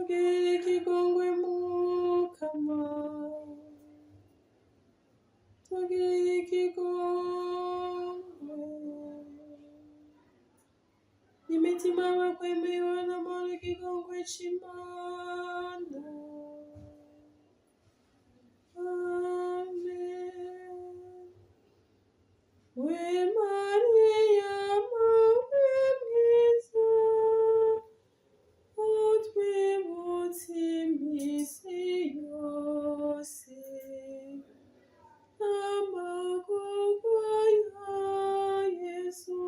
tugirire ikigongwe Mukama, tugirire ikigongwe. Imitima y'abakwemeye banamara ikigongwe c'Imana. Amen. We Maria, mawe mwiza, utwibutse imisi yose amagorwa ya Yesu.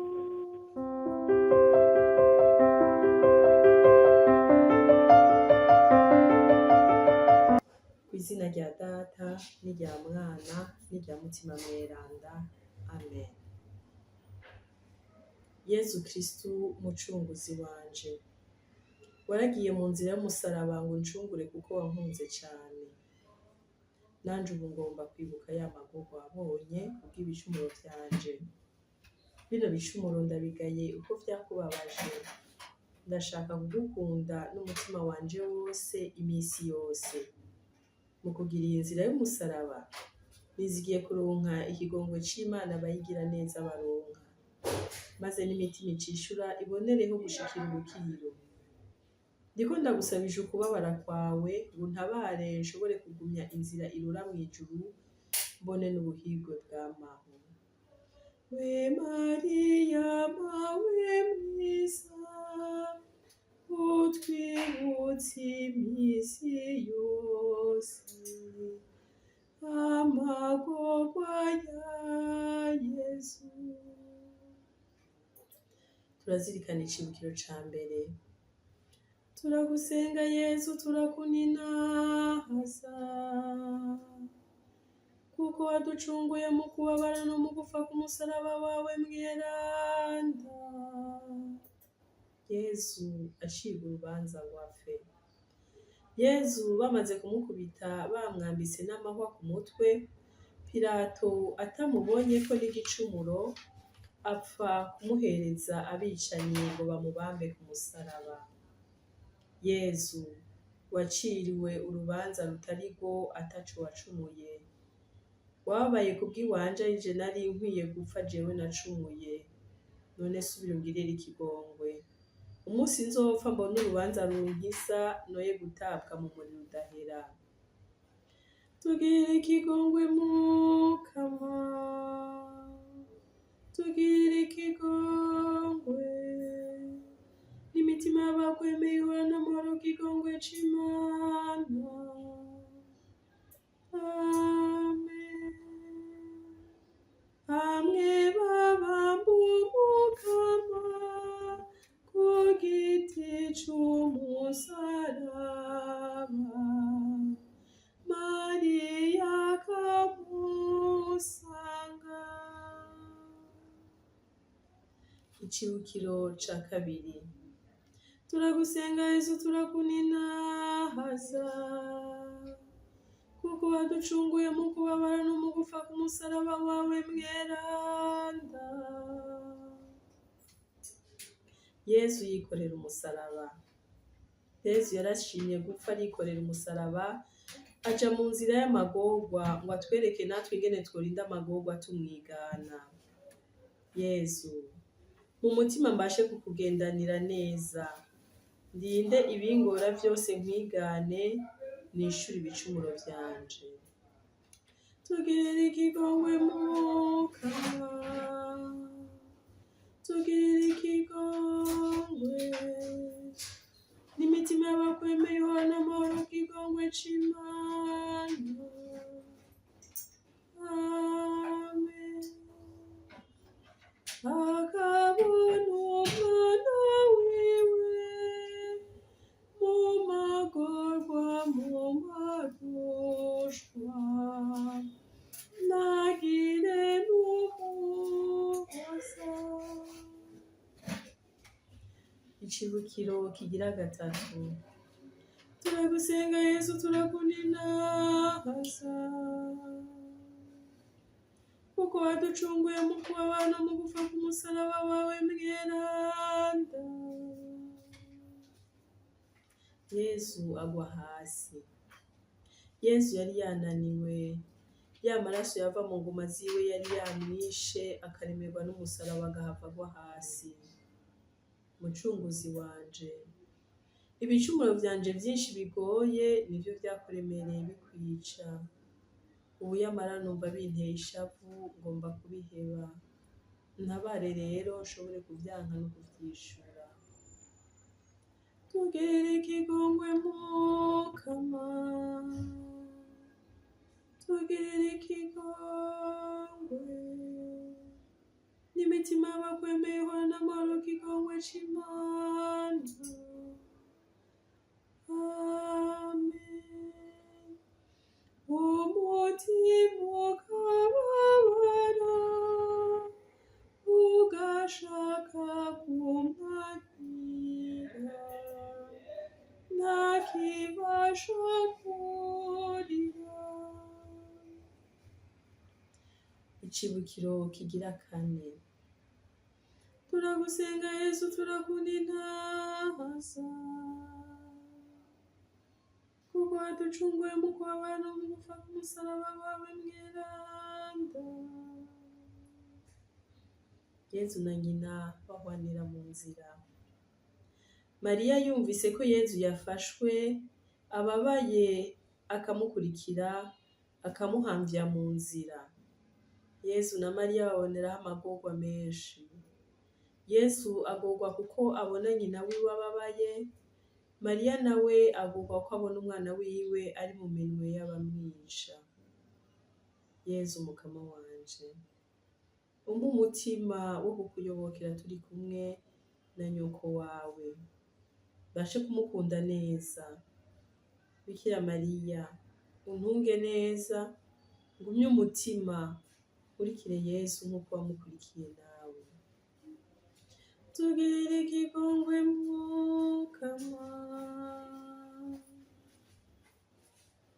Kw'izina rya Data n'irya Mwana n'irya Mutima Mweranda. Amen. Yezu Kristu mucunguzi wanje, waragiye mu nzira y'umusaraba ngo uncungure kuko wankunze cane. Nanje ubu ngomba kwibuka ya magorwa wabonye kubw'ibicumuro vyanje. Bino bicumuro ndabigaye uko vyakubabaje. Ndashaka kugukunda n'umutima wanje wose imisi yose. Mu kugira iyi nzira y'umusaraba, nizigiye kuronka ikigongwe c'Imana abayigira neza baronka, maze n'imitima icishura ibonereho gushikira urukiriro. Ndiko ndagusabije ukubabara kwawe, untabare nshobore kugumya inzira irura mw'ijuru, mbone n'ubuhirwe bw'amaho. We Maria, mawe mwiza, utwibutse imisi yose amagorwa ya Yesu. Turazirikana icibukiro ca mbere. Turagusenga Yezu, turakuninahaza, kuko waducunguye mu kubabara no mu gupfa k'umusaraba wawe mweranda. Yezu acibwa urubanza ngo apfe. Yezu bamaze kumukubita bamwambitse n'amahwa ku mutwe, Pilato atamubonyeko n'igicumuro, apfa kumuhereza abicanyi ngo bamubambe ku musaraba. Yezu waciriwe urubanza rutarigo ataco wacumuye. Wababaye kubw'iwanje arije nari nkwiye gupfa jewe nacumuye. None subira ungirire ikigongwe. Umunsi nzopfa mbone urubanza runkisa, noye gutabwa mu muriro udahera. Tugirire ikigongwe Mukama, tugirire ikigongwe. N'imitima y'abakwemeye ihorana amahoro kigongwe c'Imana. Amen. Hamwe babamba Umukama ku giti c'umusaraba, Mariya akamusanga. Icibukiro ca kabiri. Turagusenga Yezu, turakuninahaza, kuko waducunguye mu kubabara no mu gupfa k'umusaraba wawe mweranda. Yezu yikorera umusaraba. Yezu yarashimye gupfa arikorera umusaraba, aja mu nzira y'amagorwa ngo atwereke natwe ingene tworinda amagorwa tumwigana. Yezu, mu mutima mbashe kukugendanira neza, ndinde ibingora vyose nkwigane, nishure ibicumuro vyanje. Tugirire ikigongwe Mukama, tugirire ikigongwe. N'imitima y'abakwemeye ihorana amahoro kigongwe c'Imana. Amen. Akabona umwana wiwe mu magorwa, mu marushwa, ntagire n'umuhoza. Icibukiro kigira gatatu. Turagusenga Yezu, turakuninahaza, kuko waducunguye mu kubabara no mu gupfa k'umusaraba wawe mweranda. Yesu agwa hasi. Yesu yari yananiwe, ya maraso yava mu nguma ziwe yari yamwishe, akaremerwa n'umusaraba agahava agwa hasi. Mucunguzi wanje, ibicumuro vyanje vyinshi bigoye nivyo vyakuremereye bikwica. Ubu yamara numva binteye ishavu, ngomba kubiheba. Ntabare rero nshobore kuvyanka no kuvyishura. Tugirire ikigongwe Mukama, tugirire ikigongwe. N'imitima y'abakwemeye ihorana amahoro kigongwe c'Imana. Amen. Umutima ukababara, ugashaka kumwakira, ntakibasha kurira. Icibukiro kigira kane. Turagusenga Yesu, turakuninahaza, kuko waducunguye mu kubabara no mu gupfa k'umusaraba wawe mweranda. Yezu na nyina bahwanira mu nzira. Mariya yumvise ko Yezu yafashwe, ababaye, akamukurikira, akamuhamvya mu nzira. Yezu na Mariya baboneraho amagorwa menshi. Yesu agorwa kuko abona nyina wiwe ababaye, Mariya nawe agorwa ko abona umwana wiwe ari mu minwe y'abamwica. Yezu Mukama wanje, umpe umutima wo kukuyobokera turi kumwe na nyoko wawe, bashe kumukunda neza. Bikira Mariya, untunge neza, ngumye umutima nkurikire Yesu nk'uko wamukurikiye nawe. Tugirire ikigongwe Mukama,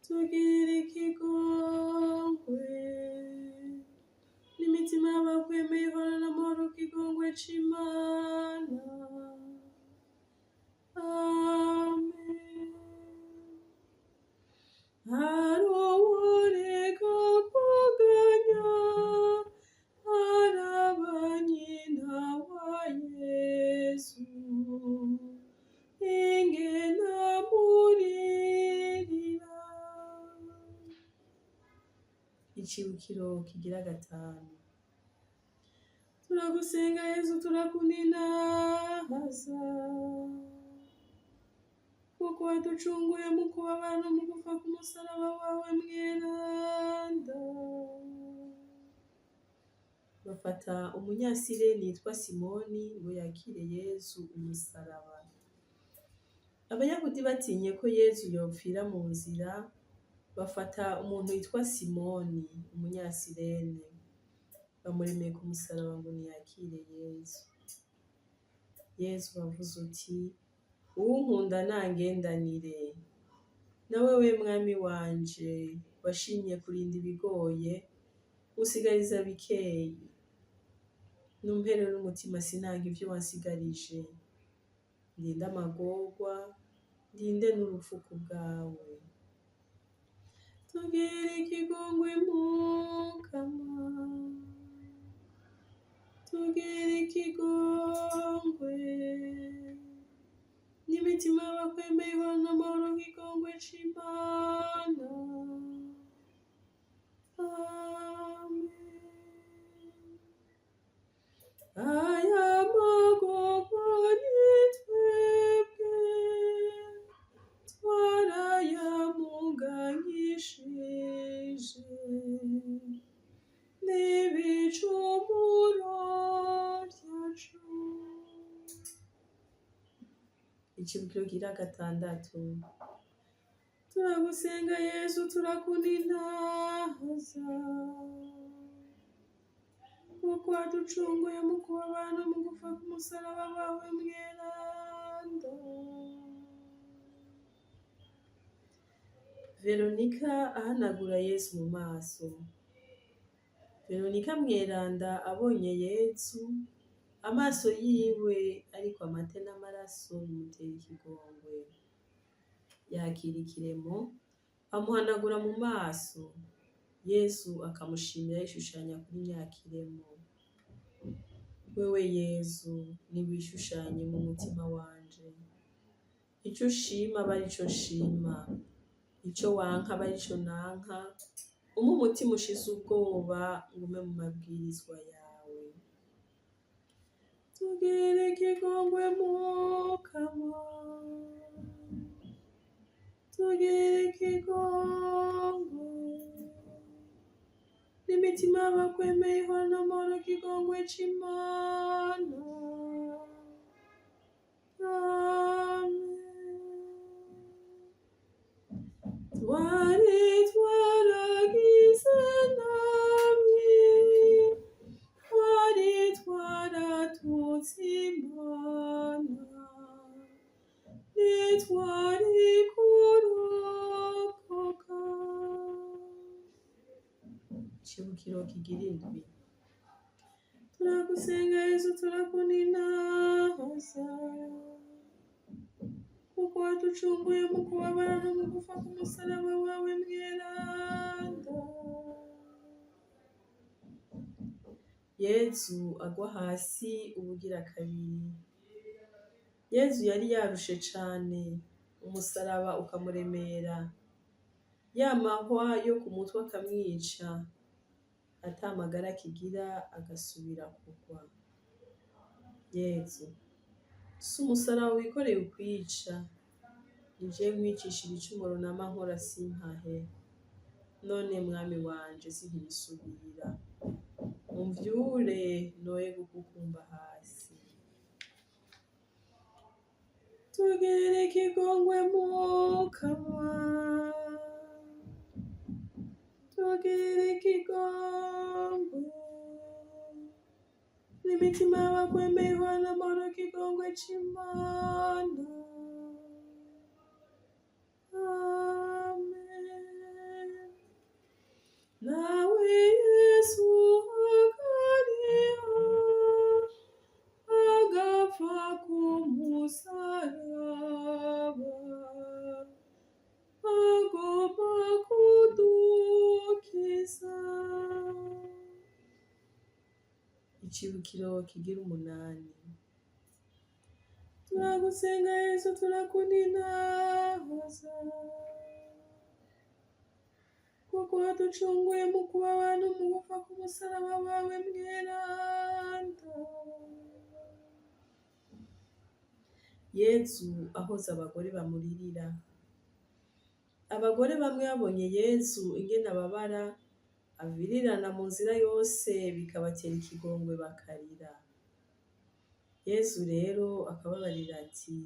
tugirire ikigongwe. N'imitima y'abakwemeye ihorana amahoro kigongwe c'Imana. Amen. Aroreka kuganya, arabanyina wa Yesu, ingena muririra. Icibukiro kigira gatanu. Turagusenga Yesu, turakuninahaza, kuko waducunguye mu kubabara no mu gupfa k'umusaraba wawe mweranda. Bafata umunyasireni yitwa Simoni ngo yakire Yezu umusaraba. Abayahudi batinye ko Yezu yopfira mu nzira, bafata umuntu yitwa Simoni umunyasirene, bamuremeye ku musaraba ngo niyakire Yezu. Yezu wavuze uti, uwunkunda nangendanire. Nawe we mwami wanje, washimye kurinda ibigoye, usigariza bikeyi. Numpere n'umutima sinanga ivyo wansigarije. Ndinde amagorwa, ndinde n'urupfu kubwawe. Tugirire ikigongwe Mukama, tugirire ikigongwe. N'imitima y'abakwemeye ihorana amahoro kigongwe c'Imana. Amen. Aya magorwa ni twebwe twarayamuganyishije, n'ibicumuro vyacu. Icibukiro kigira gatandatu. Turagusenga Yesu, turakuninahaza, kuko waducunguye mu kubabara no mu gupfa k'umusaraba wawe mweranda. Veronika ahanagura Yesu mu maso. Veronika mweranda abonye Yesu, amaso yiwe ariko amate n'amaraso bimutera ikigongwe. yakira ikiremo, amuhanagura mu maso. Yesu akamushimira yishushanya kuri nyakiremo. Wewe Yesu niwishushanye mu mutima wanje. Ico ushima aba arico nshima, ico wanka aba arico nanka. Umpe umutima ushize ubwoba, ngume mu mabwirizwa yawe. Tugire ikigongwe Mukama, tugire ikigongwe. N'imitima y'abakwemeye ihorana amahoro ikigongwe c'Imana. Twari twaragize nabi, twari twaratutse Imana, ntitwari kurokoka. Icibukiro kigira indwi. Turagusenga Yesu, turakuninahaza, kuko waducunguye mu kubabara no mu gupfa k'umusaraba wawe mweranda. Yesu agwa hasi ubugira kabiri. Yesu yari yarushe cane, umusaraba ukamuremera, ya mahwa yo ku mutwe akamwica, ata magara akigira agasubira kugwa. Yesu, si umusaraba wikoreye ukwica, ni jewe nkwicishira icumuro nama nkora simpahe. None mwami wanje sinkibisubira, umvyure noye gukukumba hasi. Tugirire ikigongwe Mukama, tugirire ikigongwe. N'imitima y'abakwemeye ihorana amahoro ikigongwe c'Imana. Amen. Nawe Yesu akariho, agapfa k'umusaraba, agomba kudukiza. Icibukiro kigira umunani. Turagusenga Yesu, turakuninahaza, kuko waducunguye mu kubabara no mu gupfa k'umusaraba wawe mweranda. Yesu ahoza abagore bamuririra. Abagore bamwe babonye Yesu ingene ababara, avirirana mu nzira yose, bikabatera ikigongwe bakarira. Yesu rero akababarira ati,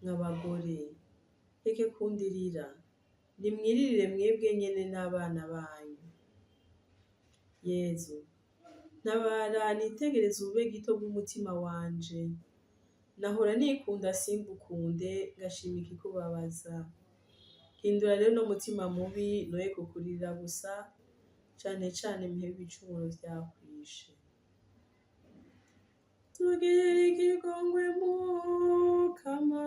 mw'abagore, reke kundirira, nimwiririre mwebwe nyene n'abana banyu. Yesu, ntabara nitegereze ubube gito bw'umutima wanje. Nahora nikunda simbukunde, ngashima ikikubabaza. Hindura rero n'umutima mubi, noye kukuririra gusa, cane cane mpebe ibicumuro vyakwishe. Tugirire ikigongwe Mukama,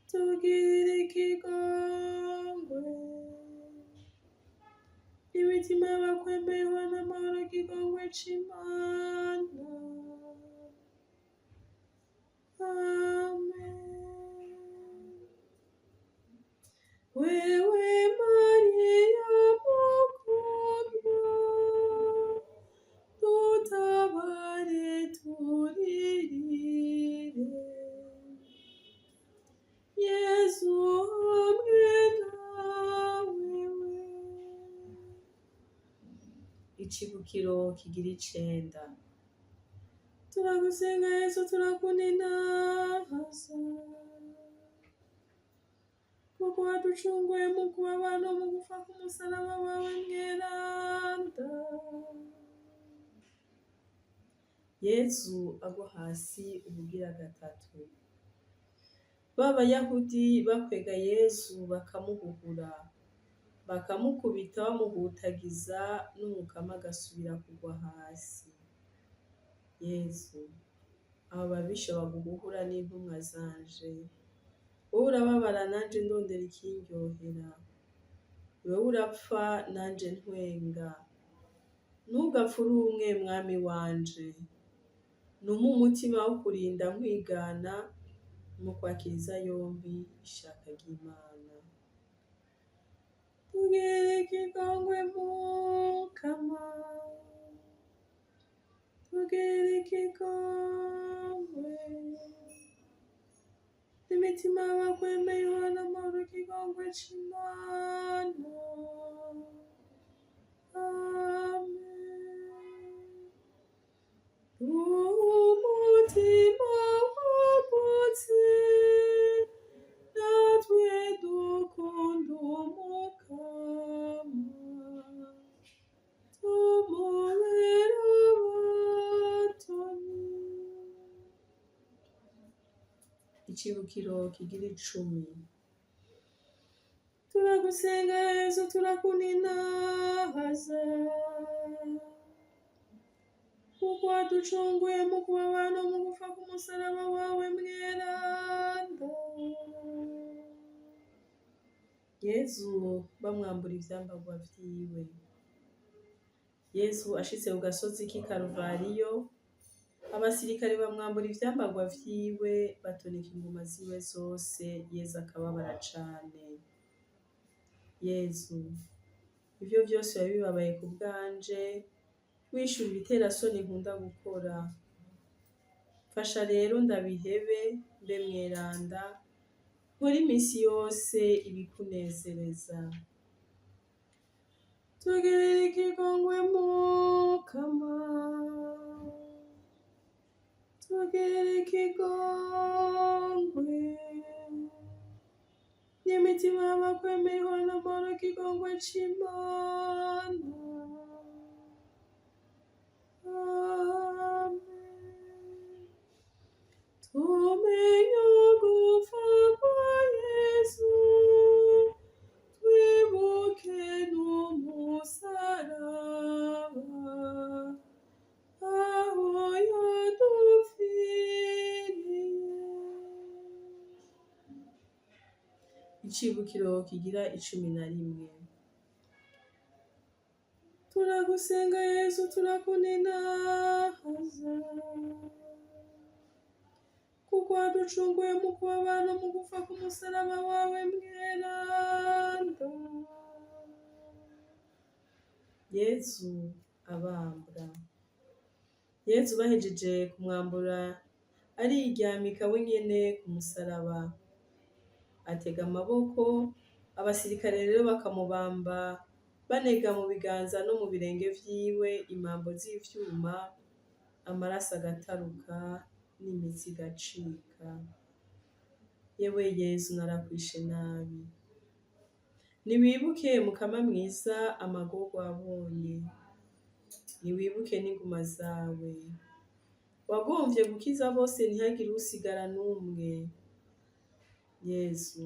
tugirire ikigongwe. Imitima y'abakwemeye ihorana amahoro ikigongwe c'Imana. Amen. Wewe Maria mukundwa, dutabare turirire. Yesu hamwe nawewe. Icibukiro kigira icenda. Turagusenga Yesu, turakuninahaza, kuko waducunguye mu kubabara no mu gupfa k'umusaraba wawe mweranda. Yesu agwa hasi ubugira gatatu. B'Abayahudi bakwega Yesu bakamuhuhura, bakamukubita bamuhutagiza, n'umukama agasubira kugwa hasi. Yesu, abo babisha baguhuhura n'intumwa zanje. Wowe urababara nanje ndondera ikindyohera, wewe urapfa nanje ntwenga. Ntugapfe uri umwe mwami wanje, numpe umutima wo kurinda nkwigana mu kwakiriza yompi ishaka ry'Imana. Tugire ikigongwe Mukama, tugire ikigongwe. Imitima y'abakwemeye ihorana amahoro ikigongwe c'Imana. Umutima wagutse, natwe dukunda Umukama, tumubere abatoni. Icibukiro kigira 10. Turagusenga Yesu, turakuninahaza, kuko waducunguye mu kubabana mu gupfa k'umusaraba wawe mweranda. Yesu bamwambura ivyambarwa vyiwe. Yesu ashitse ku gasozi k'i Karuvariyo, abasirikare bamwambura ivyambarwa vyiwe, batonika inguma ziwe zose, Yesu akababara cane. Yesu, ivyo vyose wabibabaye ku bwanje, wishura ibiterasoni nkunda gukora. Fasha rero ndabihebe, mbe mweranda, nkore imisi yose ibikunezereza. Tugirire ikigongwe Mukama, tugirire ikigongwe. N'imitima y'abakwemeye ihorana amahoro ikigongwe c'Imana. Tumenye ugupfa kwa Yesu, twibuke n'umusaraba, aho yadupfiriye. Icibukiro kigira 11. Turagusenga Yesu, turakuninahaza, kuko waducunguye mu kubabana mu gupfa k'umusaraba wawe mweranda. Yesu abambwa. Yesu bahejeje kumwambura ariryamika we nyene ku musaraba, atega amaboko, abasirikare rero bakamubamba banega mu biganza no mu birenge vyiwe imambo z'ivyuma, amaraso agataruka n'imitsi igacika. Yewe Yesu narakwishe nabi. Niwibuke Mukama mwiza amagorwa wabonye, niwibuke n'inguma zawe. Wagomvye gukiza bose ntihagire usigara n'umwe. Yesu,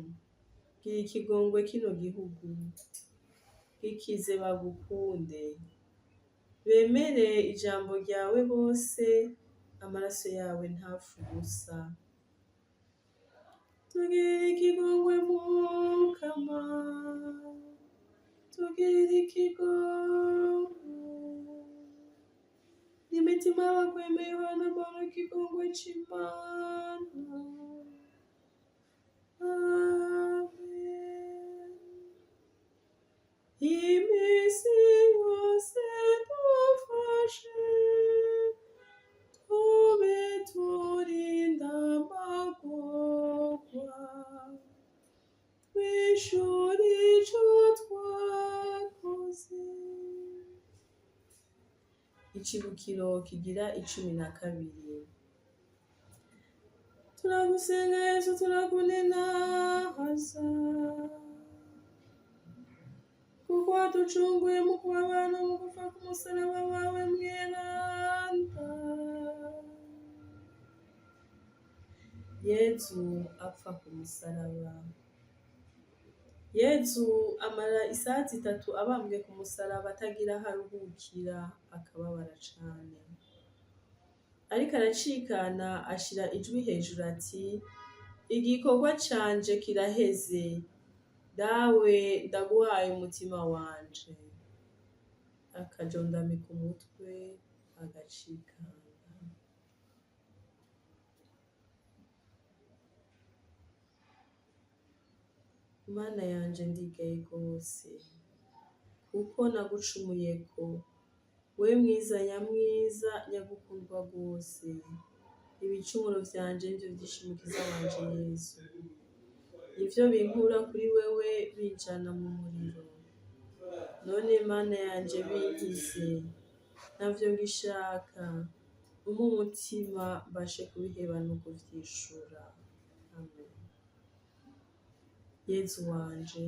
gira ikigongwe kino gihugu, gikize bagukunde, bemere ijambo ryawe bose, amaraso yawe ntapfe ubusa. Tugirire ikigongwe Mukama, tugirire ikigongwe. N'imitima y'abakwemeye ihorana amahoro ikigongwe c'Imana. Amen. Imisi yose dufashe, tube turinda amagorwa, twishura ico twakoze. Icibukiro kigira 12. Turagusenga Yesu, turakuninahaza, kuko waducunguye mu kubabana mu gupfa k'umusaraba wawe mweranda. Yesu apfa ku musaraba. Yesu amara isaha 3 abambwe ku musaraba atagira aho aruhukira, akababara cane. ariko aracikana ashira ijwi hejuru ati, igikorwa canje kiraheze, dawe ndaguhaye umutima wanje. Akajondamika umutwe agacikana. Mana yanje ndigaye gose, kuko nagucumuyeko, we mwiza nyamwiza nyagukundwa gose. Ibicumuro vyanje nivyo vyishimukiza wanje Yesu, nivyo binkura kuri wewe binjana mu muriro. None Mana yanje binkize, ntavyo ngishaka, umpe umutima mbashe kubiheba no kuvyishura. Amen. Yezu wanje,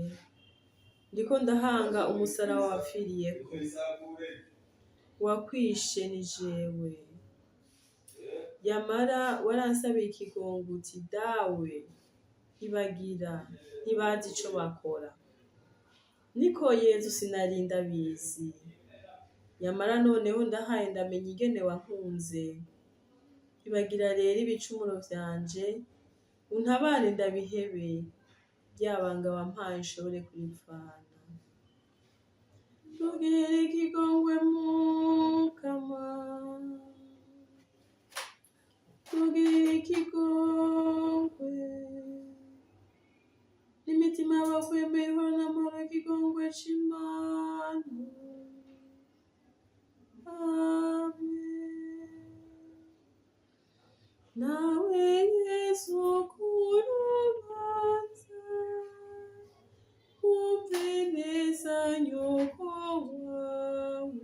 ndiko ndahanga umusaraba wapfiriyeko, wakwishe ni jewe. Yamara waransabiye ikigongo uti, dawe ntibagira, ntibazi ico bakora. Niko Yezu sinari ndabizi, yamara noneho ndahaye ndamenya ingene wankunze. Ntibagira rero ibicumuro vyanje, untabare ndabihebe, rya banga wampaye nshobore kurivana. Tugirire ikigongwe Mukama, tugirire ikigongwe, n'imitima y'abakwemeye ihorana amahoro ikigongwe c'Imana. Amen. Nawe Yesu kurubanza, wumve neza nyoko wawe,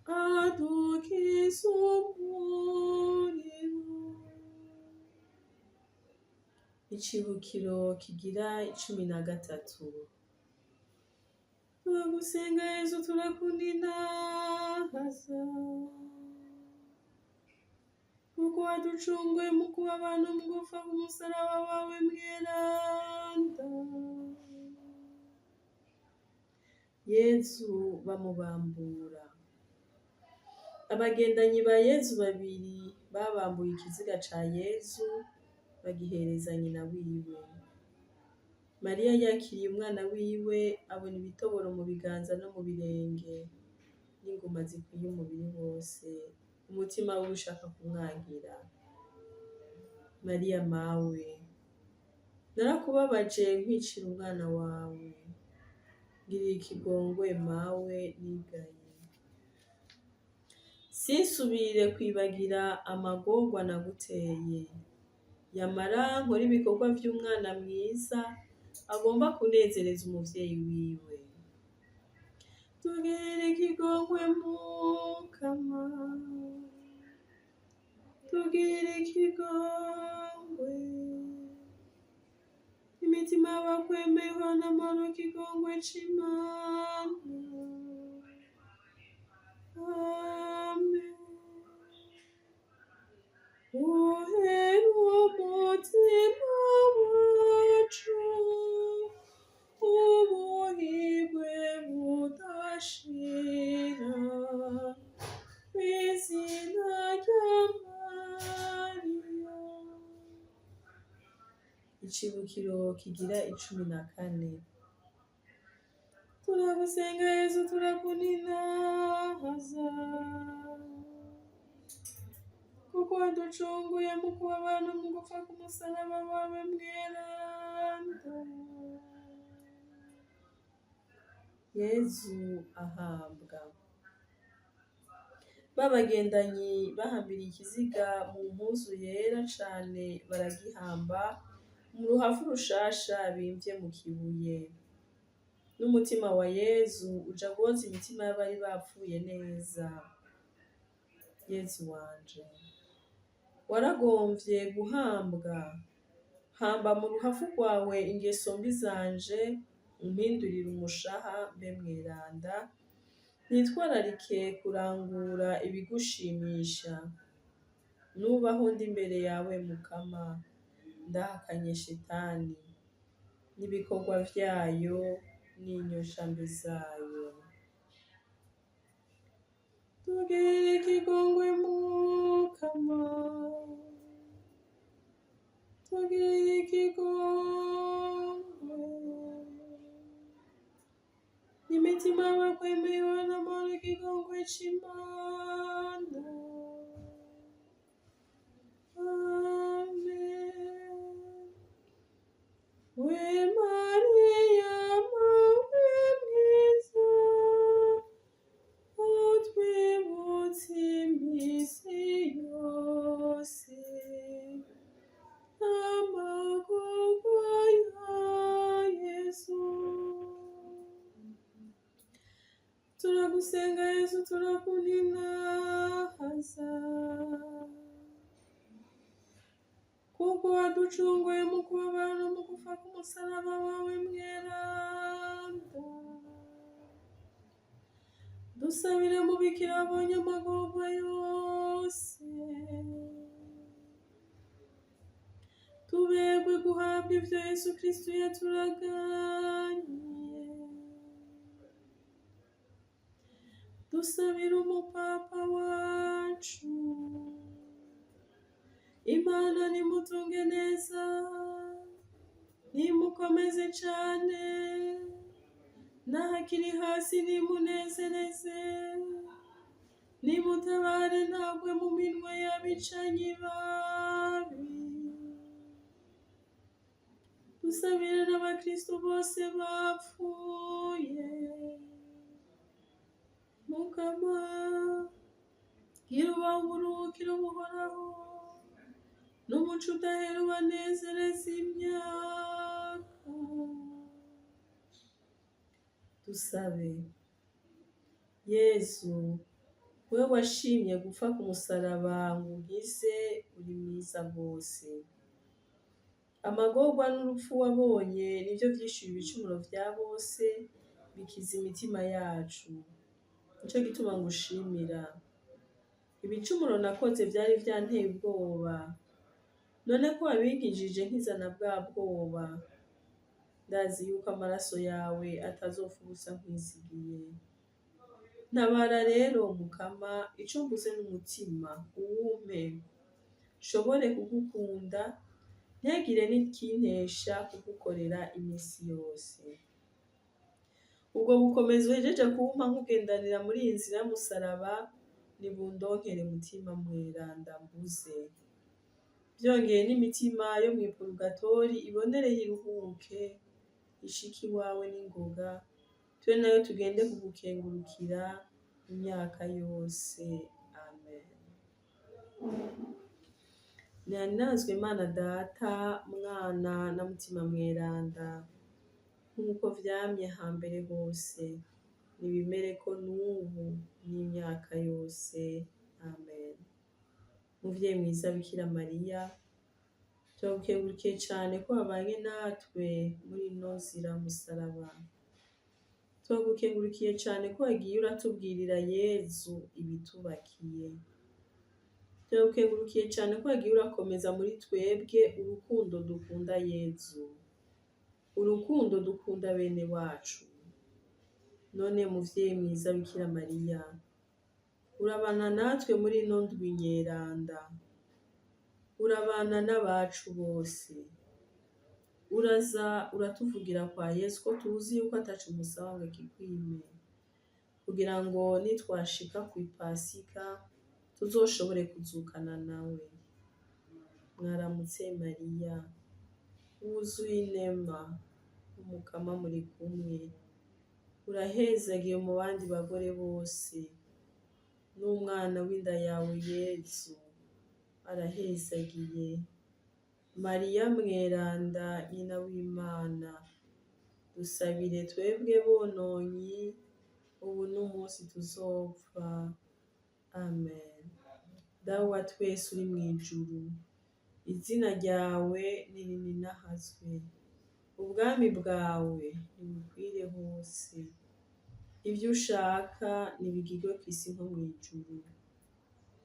adukize umuriro. Icibukiro kigira 13. Turagusenga Yesu, turakunda intahaza, kuko waducunguye mu kuba abantu mu gupfa k'umusaraba wawe mweranda. Yezu bamubambura. Abagendanyi ba Yezu babiri babambuye ikiziga ca Yezu bagihereza nyina wiwe. Mariya yakiriye umwana wiwe, abona ibitoboro mu biganza no mu birenge, n'inguma zikwiye umubiri wose, umutima wiwe ushaka kumwankira. Mariya mawe, narakubabaje nkwicira umwana wawe, ngirira ikigongwe mawe nigaye. Sinsubire kwibagira amagorwa naguteye, yamara nkora ibikorwa vy'umwana mwiza agomba kunezereza umuvyeyi wiwe. Tugirire ikigongwe Mukama, tugirire ikigongwe, imitima y'abakwemeye ihorana amahoro ikigongwe c'Imana. Amen. Uhere umutima wacu ubuhigwe budashira, kw'izina rya Mariya. Icibukiro kigira 14. Turagusenga Yesu, turakunda intahaza, kuko waducunguye mu kuba abantu mu gupfa k'umusaraba wawe mweranda. Yezu ahambwa. Babagendanyi bahambiriye ikiziga mu mpuzu yera cane, baragihamba mu ruhavu rushasha bimvye mu kibuye. N'umutima wa Yezu uja guhoza imitima y'abari bapfuye neza. Yezu wanje, waragomvye guhambwa, hamba mu ruhavu rwawe ingeso mbi zanje, umpindurire umushaha mbe mweranda, nitwararike kurangura ibigushimisha. Nubaho ndi imbere yawe Mukama, ndahakanye shitani n'ibikorwa vyayo n'inyoshambi zayo. tugirire ikigongwe Mukama, tugirire ikigongwe. Imitima y'abakwemeye n'amahoro ikigongwe c'Imana. Amen. We Maria, mawe mwiza, utwibutse iminsi yose amagorwa ya Yesu. Turagusenga Yesu, turakuninahaza, kuko waducunguye mu kubabara no mu gupfa k'umusaraba wawe mweranda. Dusabire mu bikira abonye amagorwa yose, tuberwe guhabwa ivyo Yesu Kristo yaturaganiye. Dusabire umupapa wacu, Imana nimutunge neza, nimukomeze cane, n'ahakiri hasi nimunezereze, nimutabare ntagwe mu minwe y'abicanyi babi. Dusabire n'abakristo bose bapfuye. Mukama, gira ubaburukire buhoraho, n'umuco udahera ubanezereza imyaka. Dusabe. Yesu, we washimye gupfa ku musaraba ngo unkize, uri mwiza rwose. Amagorwa n'urupfu wabonye nivyo vyishuye ibicumuro vya bose, bikiza imitima yacu. Nico gituma ngushimira. Ibicumuro nakoze vyari vyanteye ubwoba, none ko wabigijije nkizana bwa bwoba. Ndazi yuko amaraso yawe atazopfa ubusa nkwizigiye. Ntabara rero Mukama, ico mbuze n'umutima uwumpe, nshobore kugukunda, ntihagire n'ikintesha kugukorera imisi yose. Ubwo bukomezi uhejeje kumpa nkugendanira muri iyi nzira y'umusaraba, nibundonkere mutima mweranda mbuze. Vyongeye n'imitima yo mw'ipurugatori ibonereye iruhuke, ishike iwawe n'ingoga, twe nayo tugende kugukengurukira imyaka yose. Amen. Ninazwe Imana Data, Mwana na Mutima Mweranda, nk'uko vyamye hambere hose, nibimereko n'ubu n'imyaka yose. Amen. Muvyeyi mwiza Bikira Mariya, turagukengurukiye cane ko wabanye natwe muri ino nzira y'umusaraba. Turagukengurukiye cane ko wagiye uratubwirira Yezu ibitubakiye. Turagukengurukiye cane ko wagiye urakomeza muri twebwe urukundo dukunda Yezu, urukundo dukunda bene wacu. None muvyeyi mwiza Bikira Mariya, urabana natwe muri ino ndwi nyeranda, urabana n'abacu bose, uraza uratuvugira kwa Yesu ko tuzi yuko ataco umusaba ngo kikwime, kugira ngo nitwashika kw'Ipasika tuzoshobore kuzukana nawe. Mwaramutse Mariya, wuzuye inema, Umukama muri kumwe, urahezagiye mu bandi bagore bose, n'umwana w'inda yawe Yezu arahezagiye. Mariya mweranda, nyina w'Imana, dusabire twebwe bononyi, ubu n'umunsi tuzopfa. Amen. Dawe wa twese uri mw'ijuru, izina ryawe nirinahazwe, ubwami bwawe nibukwire hose, ivyo ushaka nibigirwe kw'isi nko mw'ijuru.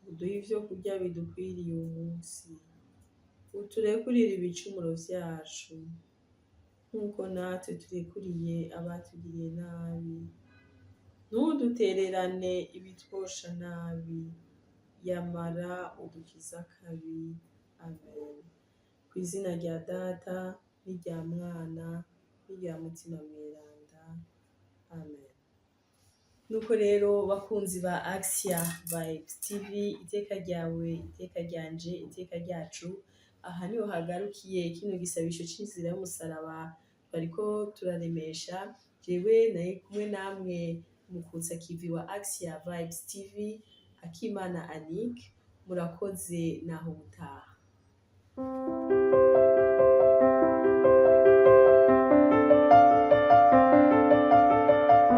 Uduhe ivyo kurya bidukwiriye uyu munsi, uturekurire ibicumuro vyacu, nk'uko natwe turekuriye abatugiriye nabi, ntudutererane ibitwosha nabi, yamara udukize akabi. Amen. Kw'izina rya Data n'irya Mwana n'irya Mutima Mweranda. Amen. Nuko rero bakunzi ba Axia Vibes TV, iteka ryawe, iteka ryanje, iteka ryacu, aha niho hagarukiye kino gisabisho c'inzira y'umusaraba twariko turaremesha. Jewe nari kumwe namwe mukutsa kivi wa Axia Vibes TV, Akimana Anick. Murakoze naho ubutaha.